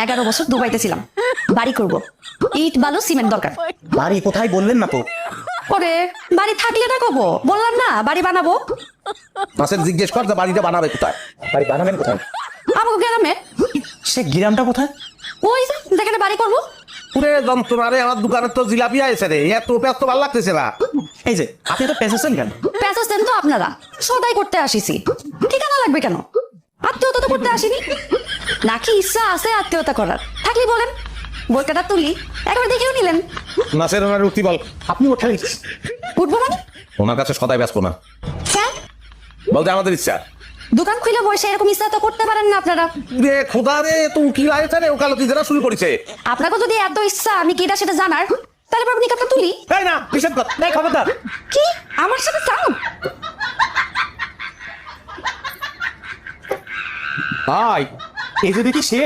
11 বছর দুবাইতে ছিলাম, বাড়ি করব, ইট বালু সিমেন্ট দরকার। বাড়ি কোথায় বললেন না তো? ওরে বাড়ি থাকলে না কব, বললাম না বাড়ি বানাবো। নাসের জিজ্ঞেস কর যে বাড়িটা বানাবে কোথায়। বাড়ি বানাবেন কোথায়? আমাকে গ্রামে, সে গ্রামটা কোথায়? ওই যে যেখানে বাড়ি করবো। পুরে যন্ত্রণা রে, আমার দোকানের তো জিলাপি আছে রে, এত ব্যস্ত ভালো লাগতেছে না। এই যে আপনি তো পেঁচেছেন কেন? প্যাসেজ দেন তো আপনারা, সদাই করতে আসিছি, ঠিকানা লাগবে কেন? আত্মীয়তা তো করতে আসিনি, নাকি ইচ্ছা আছে আত্মীয়তা করার? থাকলে বলেন, বইটা তুলি একবার দেখেও নিলেন। নাসের ওনার উঠি বল। আপনি ওঠান। উঠবো মানে? ওনার কাছে সদাই ব্যস্ত না, হ্যাঁ, বলতে আমাদের ইচ্ছা। দোকান খুলে বসে এরকম ইচ্ছা তো করতে পারেন না আপনারা। রে খোদা রে, তুমি কি লাগছে রে? ওকালতি যারা শুরু করেছে। আপনাকে যদি এত ইচ্ছা আমি কিটা সেটা জানার, তাহলে আপনি কাপটা তুলি। তাই না, নিষেধ কর। নাই খবরদার। কি আমার সাথে চাও? ভাই এই যে দেখি সে